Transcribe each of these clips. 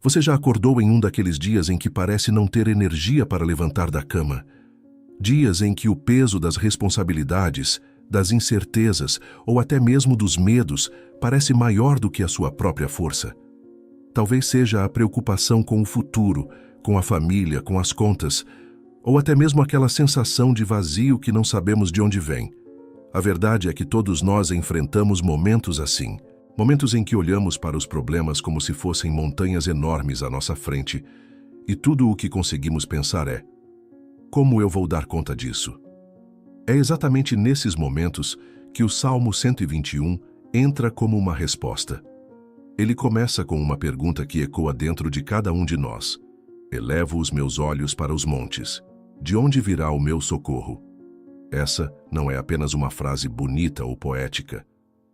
Você já acordou em um daqueles dias em que parece não ter energia para levantar da cama? Dias em que o peso das responsabilidades, das incertezas ou até mesmo dos medos parece maior do que a sua própria força. Talvez seja a preocupação com o futuro, com a família, com as contas, ou até mesmo aquela sensação de vazio que não sabemos de onde vem. A verdade é que todos nós enfrentamos momentos assim. Momentos em que olhamos para os problemas como se fossem montanhas enormes à nossa frente, e tudo o que conseguimos pensar é: como eu vou dar conta disso? É exatamente nesses momentos que o Salmo 121 entra como uma resposta. Ele começa com uma pergunta que ecoa dentro de cada um de nós. Elevo os meus olhos para os montes. De onde virá o meu socorro? Essa não é apenas uma frase bonita ou poética.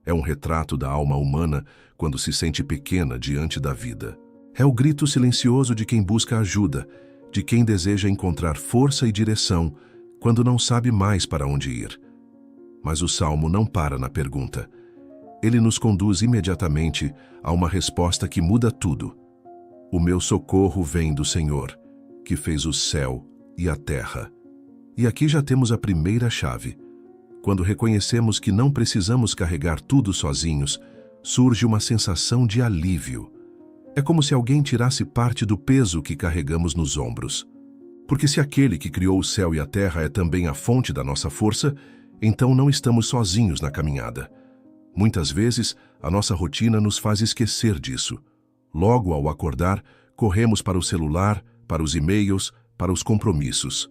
É um retrato da alma humana quando se sente pequena diante da vida. É o grito silencioso de quem busca ajuda, de quem deseja encontrar força e direção quando não sabe mais para onde ir. Mas o Salmo não para na pergunta. Ele nos conduz imediatamente a uma resposta que muda tudo. O meu socorro vem do Senhor, que fez o céu e a terra. E aqui já temos a primeira chave. Quando reconhecemos que não precisamos carregar tudo sozinhos, surge uma sensação de alívio. É como se alguém tirasse parte do peso que carregamos nos ombros. Porque se aquele que criou o céu e a terra é também a fonte da nossa força, então não estamos sozinhos na caminhada. Muitas vezes, a nossa rotina nos faz esquecer disso. Logo ao acordar, corremos para o celular, para os e-mails, para os compromissos.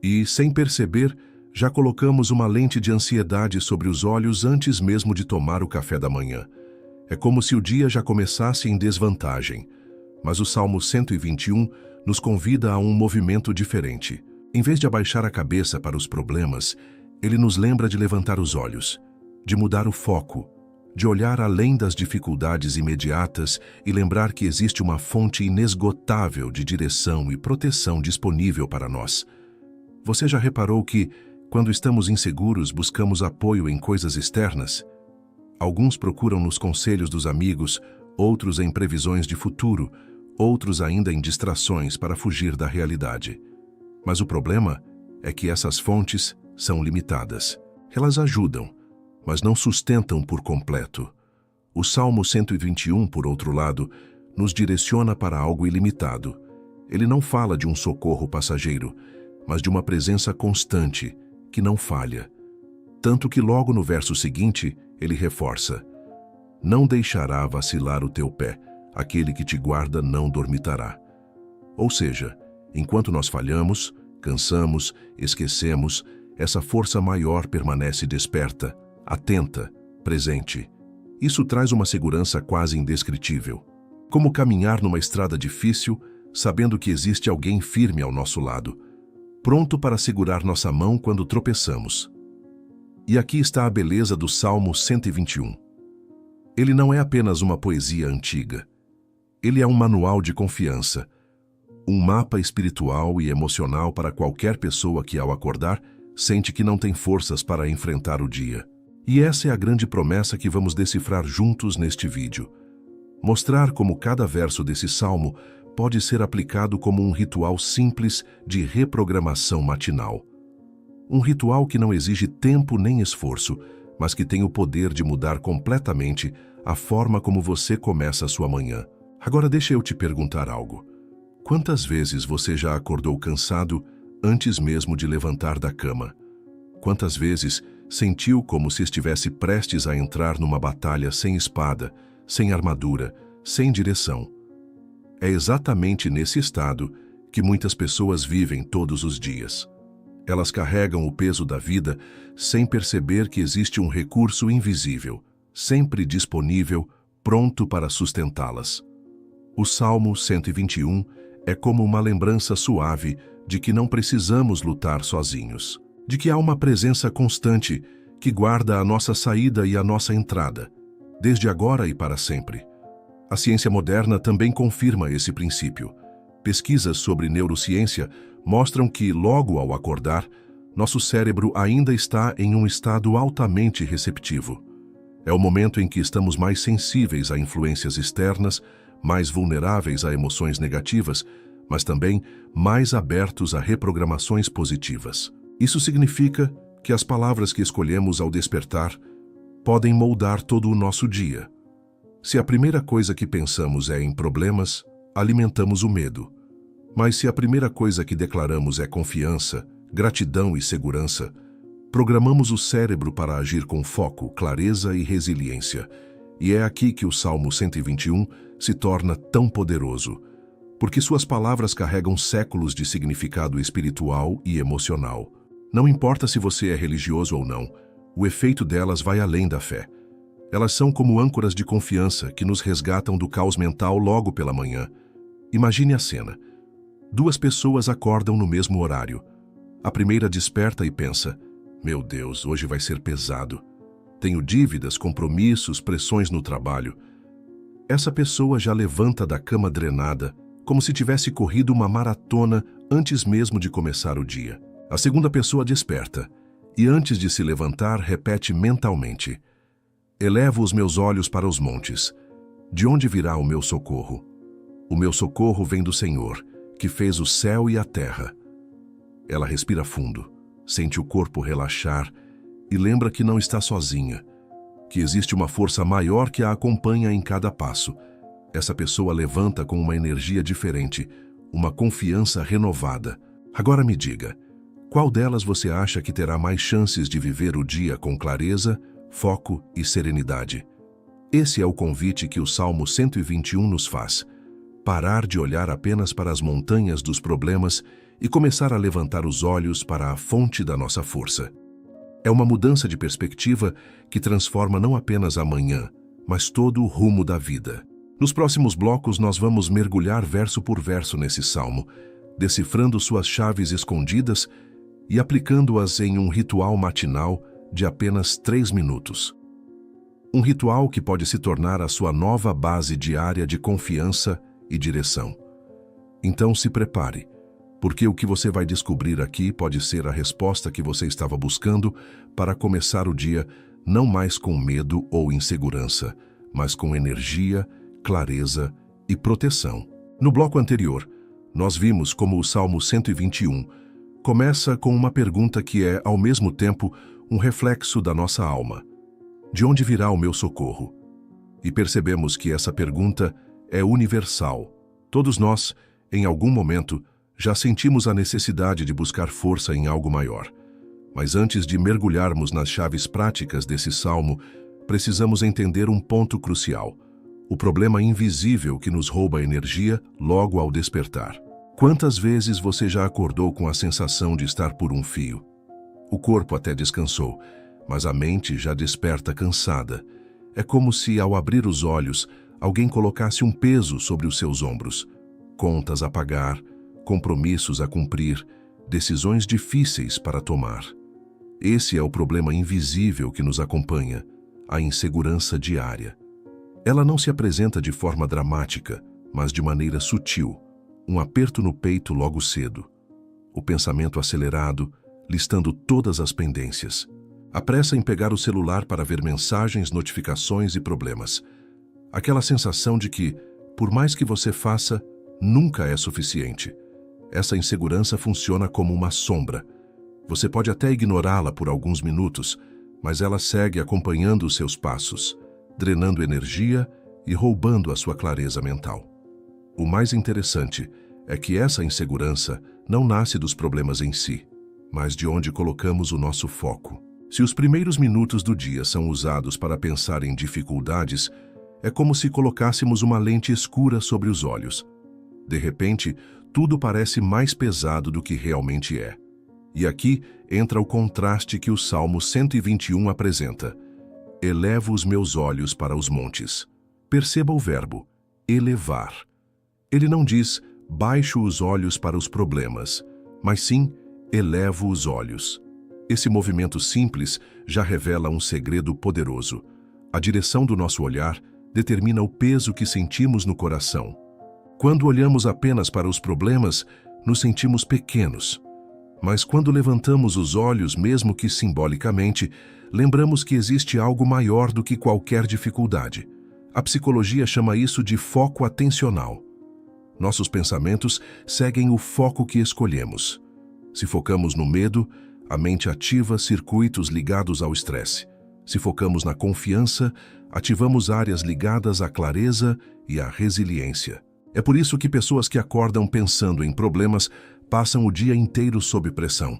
E, sem perceber, já colocamos uma lente de ansiedade sobre os olhos antes mesmo de tomar o café da manhã. É como se o dia já começasse em desvantagem. Mas o Salmo 121 nos convida a um movimento diferente. Em vez de abaixar a cabeça para os problemas, ele nos lembra de levantar os olhos, de mudar o foco, de olhar além das dificuldades imediatas e lembrar que existe uma fonte inesgotável de direção e proteção disponível para nós. Você já reparou que, quando estamos inseguros, buscamos apoio em coisas externas? Alguns procuram nos conselhos dos amigos, outros em previsões de futuro, outros ainda em distrações para fugir da realidade. Mas o problema é que essas fontes são limitadas. Elas ajudam, mas não sustentam por completo. O Salmo 121, por outro lado, nos direciona para algo ilimitado. Ele não fala de um socorro passageiro, mas de uma presença constante, que não falha. Tanto que logo no verso seguinte, ele reforça: não deixará vacilar o teu pé, aquele que te guarda não dormitará. Ou seja, enquanto nós falhamos, cansamos, esquecemos, essa força maior permanece desperta, atenta, presente. Isso traz uma segurança quase indescritível. Como caminhar numa estrada difícil, sabendo que existe alguém firme ao nosso lado, pronto para segurar nossa mão quando tropeçamos. E aqui está a beleza do Salmo 121. Ele não é apenas uma poesia antiga. Ele é um manual de confiança, um mapa espiritual e emocional para qualquer pessoa que, ao acordar, sente que não tem forças para enfrentar o dia. E essa é a grande promessa que vamos decifrar juntos neste vídeo. Mostrar como cada verso desse salmo pode ser aplicado como um ritual simples de reprogramação matinal. Um ritual que não exige tempo nem esforço, mas que tem o poder de mudar completamente a forma como você começa a sua manhã. Agora deixa eu te perguntar algo. Quantas vezes você já acordou cansado antes mesmo de levantar da cama? Quantas vezes sentiu como se estivesse prestes a entrar numa batalha sem espada, sem armadura, sem direção? É exatamente nesse estado que muitas pessoas vivem todos os dias. Elas carregam o peso da vida sem perceber que existe um recurso invisível, sempre disponível, pronto para sustentá-las. O Salmo 121 é como uma lembrança suave de que não precisamos lutar sozinhos, de que há uma presença constante que guarda a nossa saída e a nossa entrada, desde agora e para sempre. A ciência moderna também confirma esse princípio. Pesquisas sobre neurociência mostram que, logo ao acordar, nosso cérebro ainda está em um estado altamente receptivo. É o momento em que estamos mais sensíveis a influências externas, mais vulneráveis a emoções negativas, mas também mais abertos a reprogramações positivas. Isso significa que as palavras que escolhemos ao despertar podem moldar todo o nosso dia. Se a primeira coisa que pensamos é em problemas, alimentamos o medo. Mas se a primeira coisa que declaramos é confiança, gratidão e segurança, programamos o cérebro para agir com foco, clareza e resiliência. E é aqui que o Salmo 121 se torna tão poderoso, porque suas palavras carregam séculos de significado espiritual e emocional. Não importa se você é religioso ou não, o efeito delas vai além da fé. Elas são como âncoras de confiança que nos resgatam do caos mental logo pela manhã. Imagine a cena. 2 pessoas acordam no mesmo horário. A primeira desperta e pensa: meu Deus, hoje vai ser pesado. Tenho dívidas, compromissos, pressões no trabalho. Essa pessoa já levanta da cama drenada, como se tivesse corrido uma maratona antes mesmo de começar o dia. A segunda pessoa desperta e, antes de se levantar, repete mentalmente: elevo os meus olhos para os montes. De onde virá o meu socorro? O meu socorro vem do Senhor, que fez o céu e a terra. Ela respira fundo, sente o corpo relaxar e lembra que não está sozinha, que existe uma força maior que a acompanha em cada passo. Essa pessoa levanta com uma energia diferente, uma confiança renovada. Agora me diga, qual delas você acha que terá mais chances de viver o dia com clareza, foco e serenidade? Esse é o convite que o Salmo 121 nos faz. Parar de olhar apenas para as montanhas dos problemas e começar a levantar os olhos para a fonte da nossa força. É uma mudança de perspectiva que transforma não apenas amanhã, mas todo o rumo da vida. Nos próximos blocos nós vamos mergulhar verso por verso nesse salmo, decifrando suas chaves escondidas e aplicando-as em um ritual matinal de apenas 3 minutos. Um ritual que pode se tornar a sua nova base diária de confiança e direção. Então se prepare, porque o que você vai descobrir aqui pode ser a resposta que você estava buscando para começar o dia não mais com medo ou insegurança, mas com energia, clareza e proteção. No bloco anterior, nós vimos como o Salmo 121 começa com uma pergunta que é, ao mesmo tempo, um reflexo da nossa alma. De onde virá o meu socorro? E percebemos que essa pergunta é universal. Todos nós, em algum momento, já sentimos a necessidade de buscar força em algo maior. Mas antes de mergulharmos nas chaves práticas desse salmo, precisamos entender um ponto crucial: o problema invisível que nos rouba energia logo ao despertar. Quantas vezes você já acordou com a sensação de estar por um fio? O corpo até descansou, mas a mente já desperta cansada. É como se, ao abrir os olhos, alguém colocasse um peso sobre os seus ombros. Contas a pagar, compromissos a cumprir, decisões difíceis para tomar. Esse é o problema invisível que nos acompanha, a insegurança diária. Ela não se apresenta de forma dramática, mas de maneira sutil. Um aperto no peito logo cedo. O pensamento acelerado, listando todas as pendências. A pressa em pegar o celular para ver mensagens, notificações e problemas. Aquela sensação de que, por mais que você faça, nunca é suficiente. Essa insegurança funciona como uma sombra. Você pode até ignorá-la por alguns minutos, mas ela segue acompanhando os seus passos, drenando energia e roubando a sua clareza mental. O mais interessante é que essa insegurança não nasce dos problemas em si, mas de onde colocamos o nosso foco. Se os primeiros minutos do dia são usados para pensar em dificuldades, é como se colocássemos uma lente escura sobre os olhos. De repente, tudo parece mais pesado do que realmente é. E aqui entra o contraste que o Salmo 121 apresenta. Elevo os meus olhos para os montes. Perceba o verbo, elevar. Ele não diz, baixo os olhos para os problemas, mas sim, elevo os olhos. Esse movimento simples já revela um segredo poderoso. A direção do nosso olhar determina o peso que sentimos no coração. Quando olhamos apenas para os problemas, nos sentimos pequenos. Mas quando levantamos os olhos, mesmo que simbolicamente, lembramos que existe algo maior do que qualquer dificuldade. A psicologia chama isso de foco atencional. Nossos pensamentos seguem o foco que escolhemos. Se focamos no medo, a mente ativa circuitos ligados ao estresse. Se focamos na confiança, ativamos áreas ligadas à clareza e à resiliência. É por isso que pessoas que acordam pensando em problemas passam o dia inteiro sob pressão,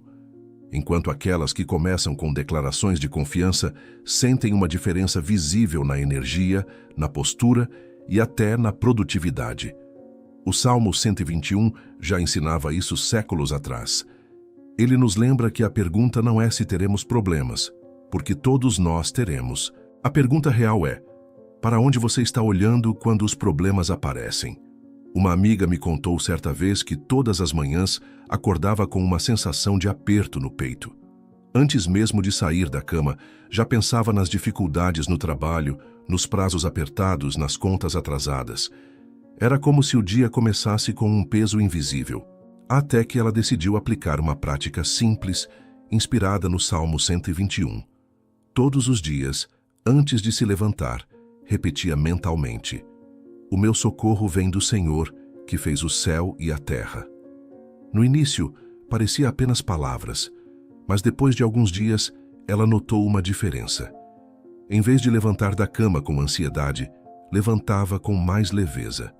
enquanto aquelas que começam com declarações de confiança sentem uma diferença visível na energia, na postura e até na produtividade. O Salmo 121 já ensinava isso séculos atrás. Ele nos lembra que a pergunta não é se teremos problemas, porque todos nós teremos. A pergunta real é: para onde você está olhando quando os problemas aparecem? Uma amiga me contou certa vez que todas as manhãs acordava com uma sensação de aperto no peito. Antes mesmo de sair da cama, já pensava nas dificuldades no trabalho, nos prazos apertados, nas contas atrasadas. Era como se o dia começasse com um peso invisível, até que ela decidiu aplicar uma prática simples, inspirada no Salmo 121. Todos os dias, antes de se levantar, repetia mentalmente: o meu socorro vem do Senhor, que fez o céu e a terra. No início, parecia apenas palavras, mas depois de alguns dias, ela notou uma diferença. Em vez de levantar da cama com ansiedade, levantava com mais leveza.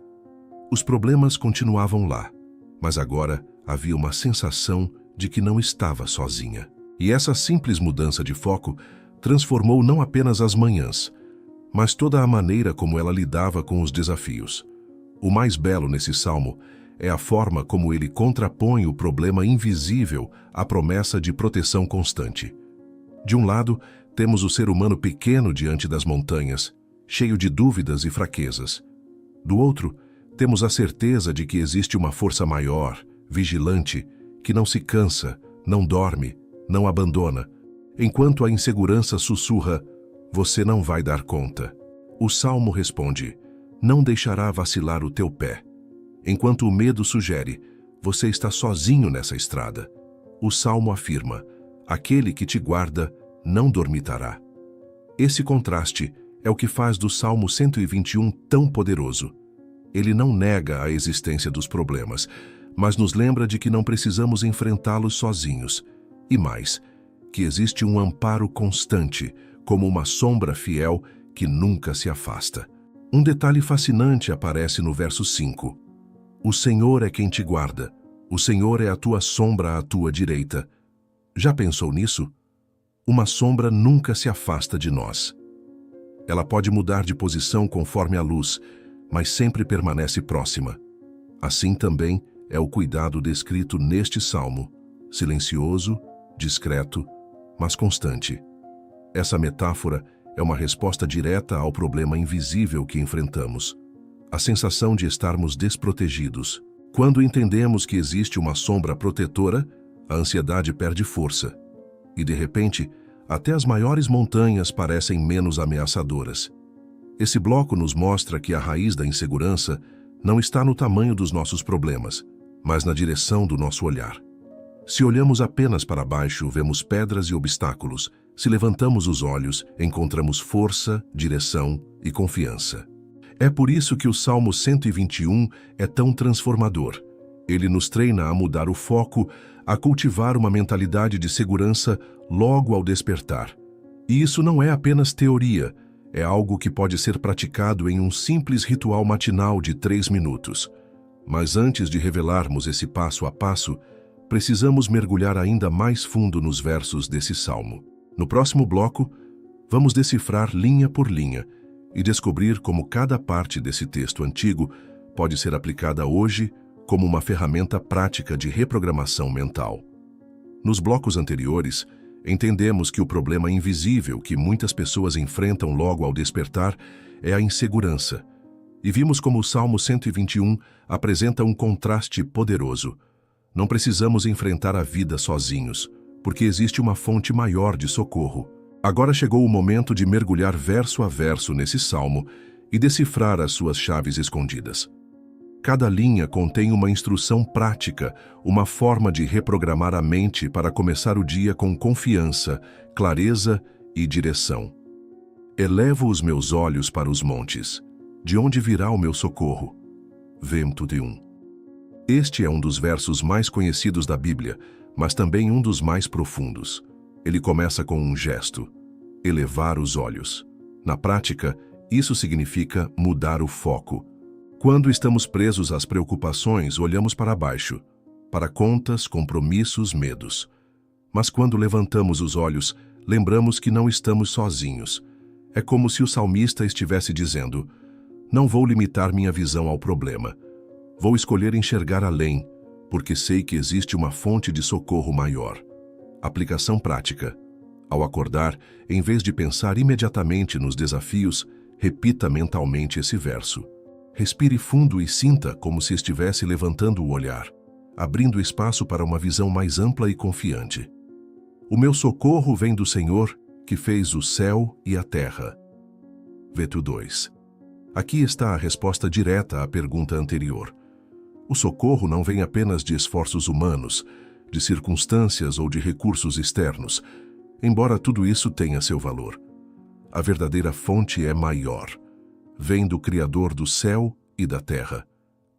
Os problemas continuavam lá, mas agora havia uma sensação de que não estava sozinha. E essa simples mudança de foco transformou não apenas as manhãs, mas toda a maneira como ela lidava com os desafios. O mais belo nesse salmo é a forma como ele contrapõe o problema invisível à promessa de proteção constante. De um lado, temos o ser humano pequeno diante das montanhas, cheio de dúvidas e fraquezas. Do outro, temos a certeza de que existe uma força maior, vigilante, que não se cansa, não dorme, não abandona, enquanto a insegurança sussurra: você não vai dar conta. O Salmo responde: não deixará vacilar o teu pé. Enquanto o medo sugere: você está sozinho nessa estrada. O Salmo afirma: aquele que te guarda não dormitará. Esse contraste é o que faz do Salmo 121 tão poderoso. Ele não nega a existência dos problemas, mas nos lembra de que não precisamos enfrentá-los sozinhos. E mais, que existe um amparo constante, como uma sombra fiel que nunca se afasta. Um detalhe fascinante aparece no verso 5. O Senhor é quem te guarda. O Senhor é a tua sombra à tua direita. Já pensou nisso? Uma sombra nunca se afasta de nós. Ela pode mudar de posição conforme a luz, mas sempre permanece próxima. Assim também é o cuidado descrito neste salmo, silencioso, discreto, mas constante. Essa metáfora é uma resposta direta ao problema invisível que enfrentamos, a sensação de estarmos desprotegidos. Quando entendemos que existe uma sombra protetora, a ansiedade perde força. E, de repente, até as maiores montanhas parecem menos ameaçadoras. Esse bloco nos mostra que a raiz da insegurança não está no tamanho dos nossos problemas, mas na direção do nosso olhar. Se olhamos apenas para baixo, vemos pedras e obstáculos. Se levantamos os olhos, encontramos força, direção e confiança. É por isso que o Salmo 121 é tão transformador. Ele nos treina a mudar o foco, a cultivar uma mentalidade de segurança logo ao despertar. E isso não é apenas teoria, é algo que pode ser praticado em um simples ritual matinal de 3 minutos. Mas antes de revelarmos esse passo a passo, precisamos mergulhar ainda mais fundo nos versos desse salmo. No próximo bloco, vamos decifrar linha por linha e descobrir como cada parte desse texto antigo pode ser aplicada hoje como uma ferramenta prática de reprogramação mental. Nos blocos anteriores, entendemos que o problema invisível que muitas pessoas enfrentam logo ao despertar é a insegurança. E vimos como o Salmo 121 apresenta um contraste poderoso. Não precisamos enfrentar a vida sozinhos, porque existe uma fonte maior de socorro. Agora chegou o momento de mergulhar verso a verso nesse salmo e decifrar as suas chaves escondidas. Cada linha contém uma instrução prática, uma forma de reprogramar a mente para começar o dia com confiança, clareza e direção. Elevo os meus olhos para os montes. De onde virá o meu socorro? Vem 21. Este é um dos versos mais conhecidos da Bíblia, mas também um dos mais profundos. Ele começa com um gesto: elevar os olhos. Na prática, isso significa mudar o foco. Quando estamos presos às preocupações, olhamos para baixo, para contas, compromissos, medos. Mas quando levantamos os olhos, lembramos que não estamos sozinhos. É como se o salmista estivesse dizendo: não vou limitar minha visão ao problema. Vou escolher enxergar além, porque sei que existe uma fonte de socorro maior. Aplicação prática. Ao acordar, em vez de pensar imediatamente nos desafios, repita mentalmente esse verso. Respire fundo e sinta como se estivesse levantando o olhar, abrindo espaço para uma visão mais ampla e confiante. O meu socorro vem do Senhor, que fez o céu e a terra. Veto 2. Aqui está a resposta direta à pergunta anterior. O socorro não vem apenas de esforços humanos, de circunstâncias ou de recursos externos, embora tudo isso tenha seu valor. A verdadeira fonte é maior. Vem do Criador do céu e da terra.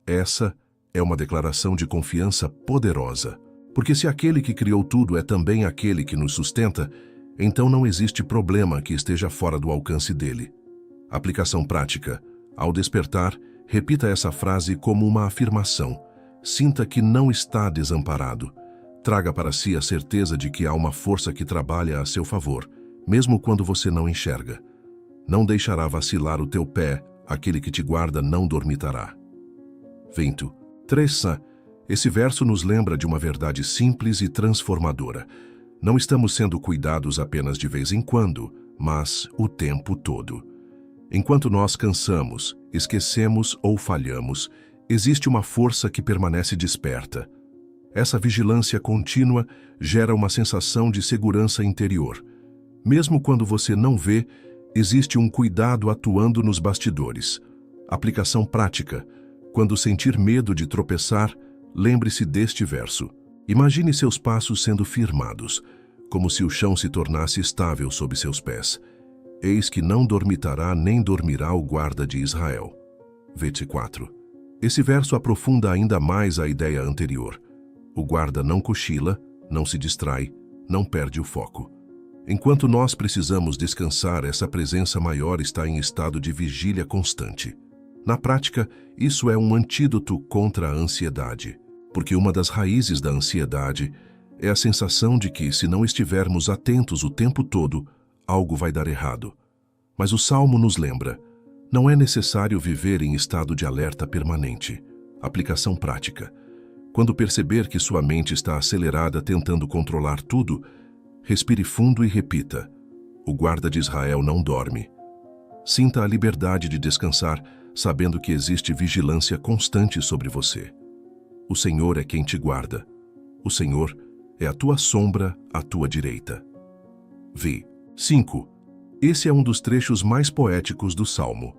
Essa é uma declaração de confiança poderosa, porque se aquele que criou tudo é também aquele que nos sustenta, então não existe problema que esteja fora do alcance dele. Aplicação prática. Ao despertar, repita essa frase como uma afirmação. Sinta que não está desamparado. Traga para si a certeza de que há uma força que trabalha a seu favor, mesmo quando você não enxerga. Não deixará vacilar o teu pé, aquele que te guarda não dormitará. 3. Esse verso nos lembra de uma verdade simples e transformadora. Não estamos sendo cuidados apenas de vez em quando, mas o tempo todo. Enquanto nós cansamos, esquecemos ou falhamos, existe uma força que permanece desperta. Essa vigilância contínua gera uma sensação de segurança interior. Mesmo quando você não vê, existe um cuidado atuando nos bastidores. Aplicação prática. Quando sentir medo de tropeçar, lembre-se deste verso. Imagine seus passos sendo firmados, como se o chão se tornasse estável sob seus pés. Eis que não dormitará nem dormirá o guarda de Israel. 24. Esse verso aprofunda ainda mais a ideia anterior. O guarda não cochila, não se distrai, não perde o foco. Enquanto nós precisamos descansar, essa presença maior está em estado de vigília constante. Na prática, isso é um antídoto contra a ansiedade, porque uma das raízes da ansiedade é a sensação de que, se não estivermos atentos o tempo todo, algo vai dar errado. Mas o Salmo nos lembra: não é necessário viver em estado de alerta permanente. Aplicação prática. Quando perceber que sua mente está acelerada tentando controlar tudo, respire fundo e repita: o guarda de Israel não dorme. Sinta a liberdade de descansar, sabendo que existe vigilância constante sobre você. O Senhor é quem te guarda. O Senhor é a tua sombra à tua direita. 5. Esse é um dos trechos mais poéticos do Salmo.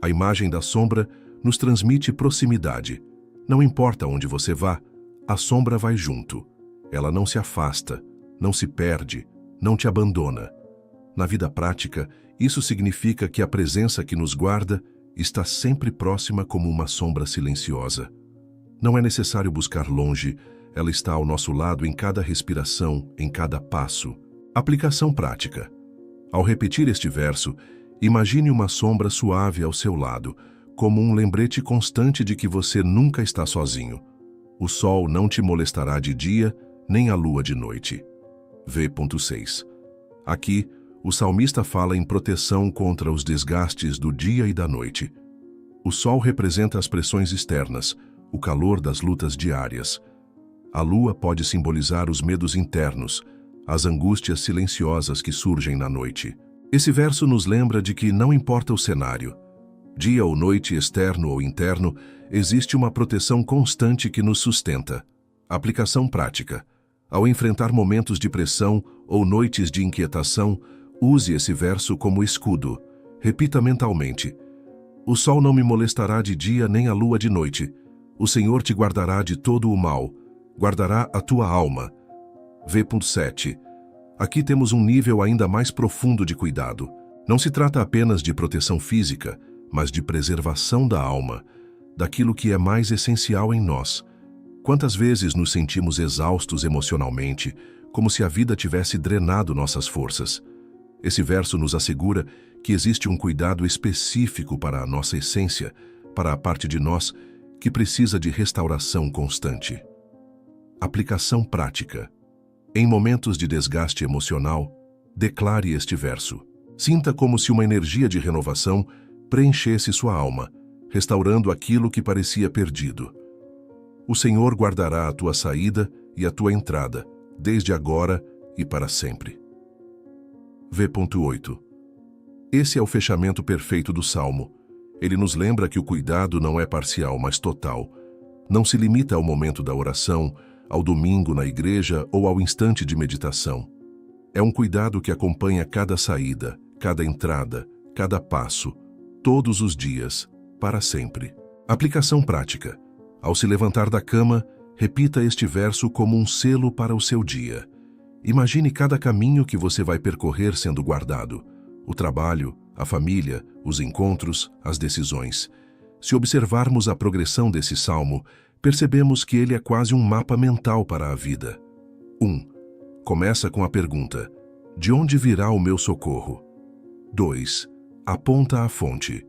A imagem da sombra nos transmite proximidade. Não importa onde você vá, a sombra vai junto. Ela não se afasta, não se perde, não te abandona. Na vida prática, isso significa que a presença que nos guarda está sempre próxima como uma sombra silenciosa. Não é necessário buscar longe, ela está ao nosso lado em cada respiração, em cada passo. Aplicação prática. Ao repetir este verso, imagine uma sombra suave ao seu lado, como um lembrete constante de que você nunca está sozinho. O sol não te molestará de dia, nem a lua de noite. 6. Aqui, o salmista fala em proteção contra os desgastes do dia e da noite. O sol representa as pressões externas, o calor das lutas diárias. A lua pode simbolizar os medos internos, as angústias silenciosas que surgem na noite. Esse verso nos lembra de que não importa o cenário, dia ou noite, externo ou interno, existe uma proteção constante que nos sustenta. Aplicação prática. Ao enfrentar momentos de pressão ou noites de inquietação, use esse verso como escudo. Repita mentalmente: o sol não me molestará de dia nem a lua de noite. O Senhor te guardará de todo o mal, guardará a tua alma. 7. Aqui temos um nível ainda mais profundo de cuidado. Não se trata apenas de proteção física, mas de preservação da alma, daquilo que é mais essencial em nós. Quantas vezes nos sentimos exaustos emocionalmente, como se a vida tivesse drenado nossas forças? Esse verso nos assegura que existe um cuidado específico para a nossa essência, para a parte de nós que precisa de restauração constante. Aplicação prática. Em momentos de desgaste emocional, declare este verso. Sinta como se uma energia de renovação preenchesse sua alma, restaurando aquilo que parecia perdido. O Senhor guardará a tua saída e a tua entrada, desde agora e para sempre. V.8. Esse é o fechamento perfeito do Salmo. Ele nos lembra que o cuidado não é parcial, mas total. Não se limita ao momento da oração, ao domingo na igreja ou ao instante de meditação. É um cuidado que acompanha cada saída, cada entrada, cada passo, todos os dias, para sempre. Aplicação prática. Ao se levantar da cama, repita este verso como um selo para o seu dia. Imagine cada caminho que você vai percorrer sendo guardado. O trabalho, a família, os encontros, as decisões. Se observarmos a progressão desse salmo, percebemos que ele é quase um mapa mental para a vida. 1. Começa com a pergunta: de onde virá o meu socorro? 2. Aponta a fonte: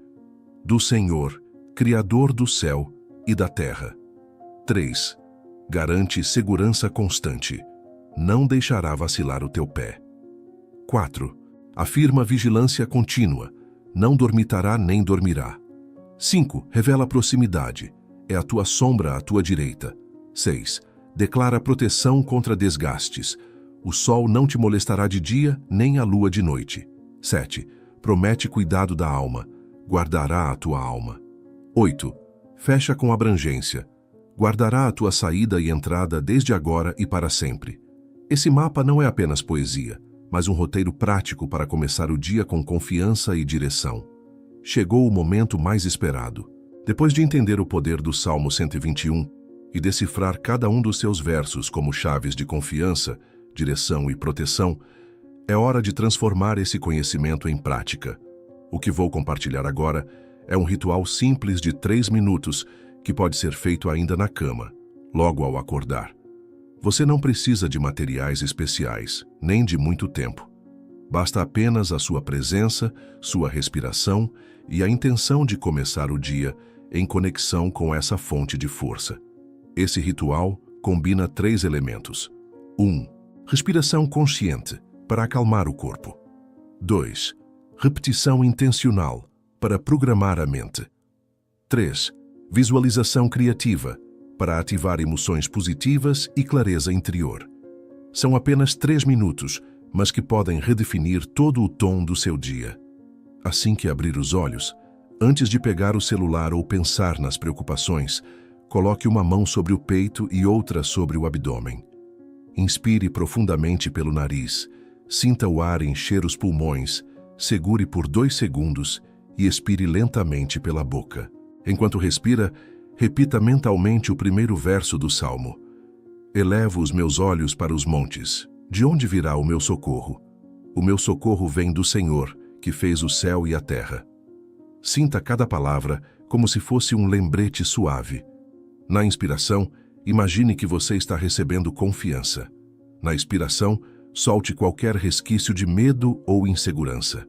do Senhor, Criador do céu e da terra. 3. Garante segurança constante. Não deixará vacilar o teu pé. 4. Afirma vigilância contínua. Não dormitará nem dormirá. 5. Revela proximidade. É a tua sombra à tua direita. 6. Declara proteção contra desgastes. O sol não te molestará de dia, nem a lua de noite. 7. Promete cuidado da alma. Guardará a tua alma. 8. Fecha com abrangência. Guardará a tua saída e entrada desde agora e para sempre. Esse mapa não é apenas poesia, mas um roteiro prático para começar o dia com confiança e direção. Chegou o momento mais esperado. Depois de entender o poder do Salmo 121 e decifrar cada um dos seus versos como chaves de confiança, direção e proteção, é hora de transformar esse conhecimento em prática. O que vou compartilhar agora é um ritual simples de 3 minutos que pode ser feito ainda na cama, logo ao acordar. Você não precisa de materiais especiais, nem de muito tempo. Basta apenas a sua presença, sua respiração e a intenção de começar o dia em conexão com essa fonte de força. Esse ritual combina 3 elementos. 1. Respiração consciente, para acalmar o corpo. 2. Repetição intencional, para programar a mente. 3. Visualização criativa, para ativar emoções positivas e clareza interior. São apenas 3 minutos, mas que podem redefinir todo o tom do seu dia. Assim que abrir os olhos, antes de pegar o celular ou pensar nas preocupações, coloque uma mão sobre o peito e outra sobre o abdômen. Inspire profundamente pelo nariz, sinta o ar encher os pulmões, segure por 2 segundos e expire lentamente pela boca. Enquanto respira, repita mentalmente o primeiro verso do Salmo. Elevo os meus olhos para os montes. De onde virá o meu socorro? O meu socorro vem do Senhor, que fez o céu e a terra. Sinta cada palavra como se fosse um lembrete suave. Na inspiração, imagine que você está recebendo confiança. Na expiração, solte qualquer resquício de medo ou insegurança.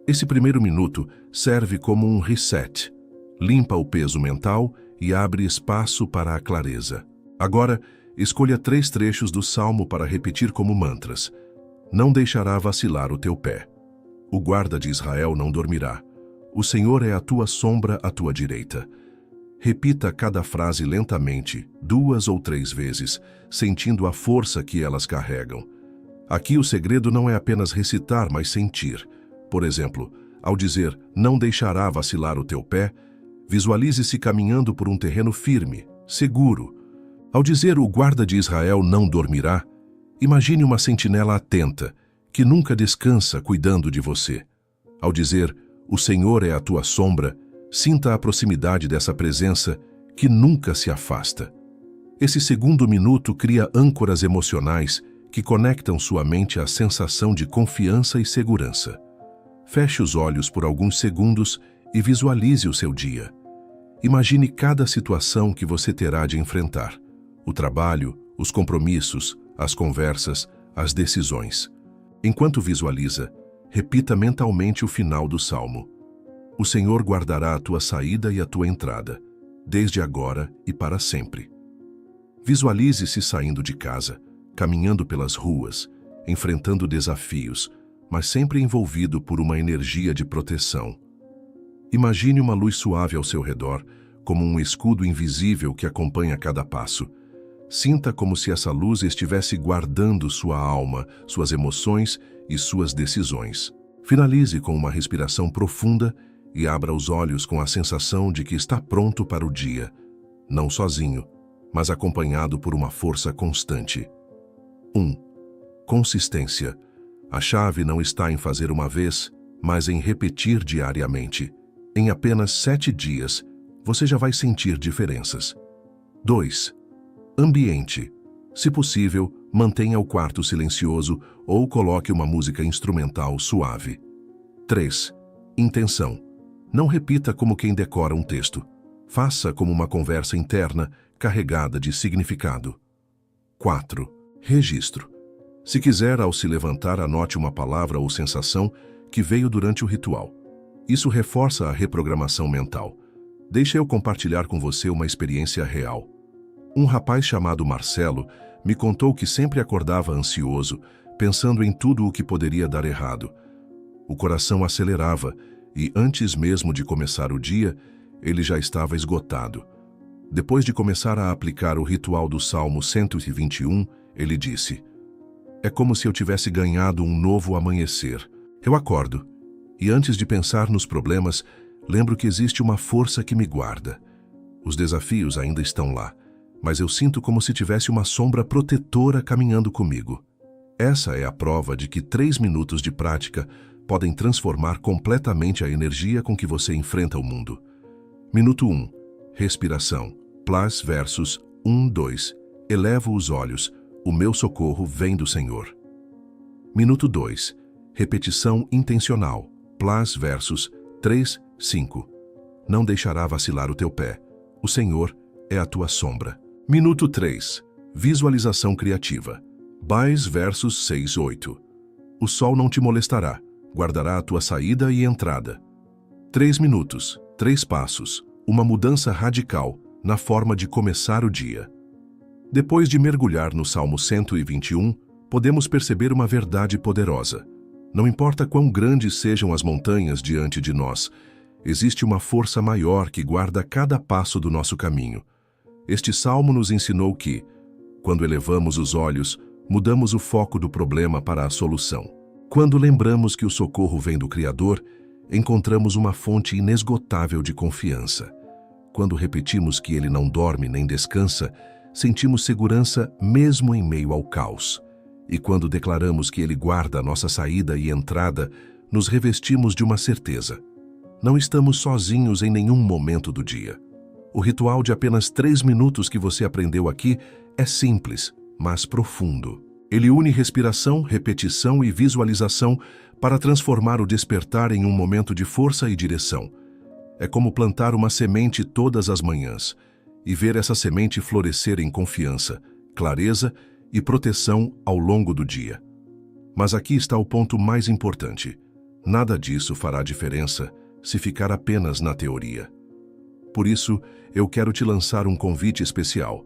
Esse primeiro minuto serve como um reset. Limpa o peso mental e abre espaço para a clareza. Agora, escolha 3 trechos do Salmo para repetir como mantras. Não deixará vacilar o teu pé. O guarda de Israel não dormirá. O Senhor é a tua sombra à tua direita. Repita cada frase lentamente, 2 ou 3 vezes, sentindo a força que elas carregam. Aqui o segredo não é apenas recitar, mas sentir. Por exemplo, ao dizer, não deixará vacilar o teu pé, visualize-se caminhando por um terreno firme, seguro. Ao dizer, o guarda de Israel não dormirá, imagine uma sentinela atenta, que nunca descansa cuidando de você. Ao dizer, o Senhor é a tua sombra, sinta a proximidade dessa presença que nunca se afasta. Esse segundo minuto cria âncoras emocionais que conectam sua mente à sensação de confiança e segurança. Feche os olhos por alguns segundos e visualize o seu dia. Imagine cada situação que você terá de enfrentar: o trabalho, os compromissos, as conversas, as decisões. Enquanto visualiza, repita mentalmente o final do salmo. O Senhor guardará a tua saída e a tua entrada, desde agora e para sempre. Visualize-se saindo de casa, caminhando pelas ruas, enfrentando desafios, mas sempre envolvido por uma energia de proteção. Imagine uma luz suave ao seu redor, como um escudo invisível que acompanha cada passo. Sinta como se essa luz estivesse guardando sua alma, suas emoções e suas decisões. Finalize com uma respiração profunda e abra os olhos com a sensação de que está pronto para o dia, não sozinho, mas acompanhado por uma força constante. 1. Consistência. A chave não está em fazer uma vez, mas em repetir diariamente. Em apenas 7 dias, você já vai sentir diferenças. 2. Ambiente. Se possível, mantenha o quarto silencioso ou coloque uma música instrumental suave. 3. Intenção. Não repita como quem decora um texto. Faça como uma conversa interna carregada de significado. 4. Registro. Se quiser, ao se levantar, anote uma palavra ou sensação que veio durante o ritual. Isso reforça a reprogramação mental. Deixe eu compartilhar com você uma experiência real. Um rapaz chamado Marcelo me contou que sempre acordava ansioso, pensando em tudo o que poderia dar errado. O coração acelerava e, antes mesmo de começar o dia, ele já estava esgotado. Depois de começar a aplicar o ritual do Salmo 121, ele disse: "É como se eu tivesse ganhado um novo amanhecer. Eu acordo, e antes de pensar nos problemas, lembro que existe uma força que me guarda. Os desafios ainda estão lá, mas eu sinto como se tivesse uma sombra protetora caminhando comigo." Essa é a prova de que 3 minutos de prática podem transformar completamente a energia com que você enfrenta o mundo. Minuto 1. Respiração. Plus versos 1, 2. Elevo os olhos. O meu socorro vem do Senhor. Minuto 2. Repetição intencional. Plus versos 3, 5. Não deixará vacilar o teu pé. O Senhor é a tua sombra. Minuto 3. Visualização criativa. Bais versos 6, 8. O sol não te molestará. Guardará a tua saída e entrada. 3 minutos, 3 passos. Uma mudança radical na forma de começar o dia. Depois de mergulhar no Salmo 121, podemos perceber uma verdade poderosa. Não importa quão grandes sejam as montanhas diante de nós, existe uma força maior que guarda cada passo do nosso caminho. Este salmo nos ensinou que, quando elevamos os olhos, mudamos o foco do problema para a solução. Quando lembramos que o socorro vem do Criador, encontramos uma fonte inesgotável de confiança. Quando repetimos que Ele não dorme nem descansa, sentimos segurança mesmo em meio ao caos. E quando declaramos que Ele guarda a nossa saída e entrada, nos revestimos de uma certeza: não estamos sozinhos em nenhum momento do dia. O ritual de apenas 3 minutos que você aprendeu aqui é simples, mas profundo. Ele une respiração, repetição e visualização para transformar o despertar em um momento de força e direção. É como plantar uma semente todas as manhãs e ver essa semente florescer em confiança, clareza e proteção ao longo do dia. Mas aqui está o ponto mais importante. Nada disso fará diferença se ficar apenas na teoria. Por isso, eu quero te lançar um convite especial.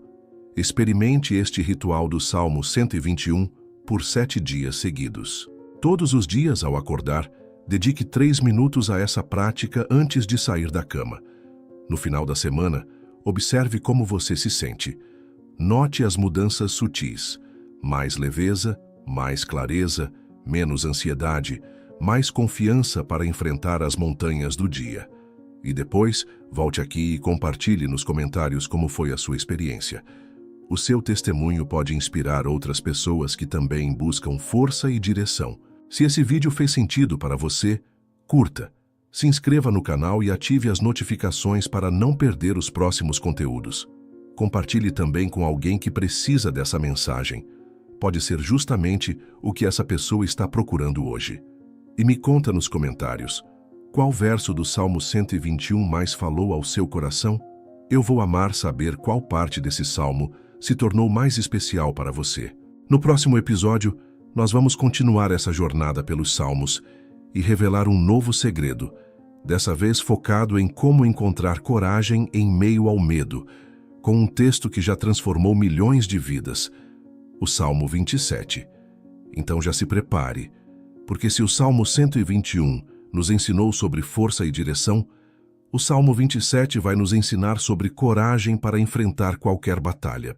Experimente este ritual do Salmo 121 por 7 dias seguidos. Todos os dias, ao acordar, dedique 3 minutos a essa prática antes de sair da cama. No final da semana, observe como você se sente. Note as mudanças sutis: mais leveza, mais clareza, menos ansiedade, mais confiança para enfrentar as montanhas do dia. E depois, volte aqui e compartilhe nos comentários como foi a sua experiência. O seu testemunho pode inspirar outras pessoas que também buscam força e direção. Se esse vídeo fez sentido para você, curta, se inscreva no canal e ative as notificações para não perder os próximos conteúdos. Compartilhe também com alguém que precisa dessa mensagem. Pode ser justamente o que essa pessoa está procurando hoje. E me conta nos comentários, qual verso do Salmo 121 mais falou ao seu coração? Eu vou amar saber qual parte desse salmo se tornou mais especial para você. No próximo episódio, nós vamos continuar essa jornada pelos salmos e revelar um novo segredo, dessa vez focado em como encontrar coragem em meio ao medo, com um texto que já transformou milhões de vidas, o Salmo 27. Então já se prepare, porque se o Salmo 121 nos ensinou sobre força e direção, o Salmo 27 vai nos ensinar sobre coragem para enfrentar qualquer batalha.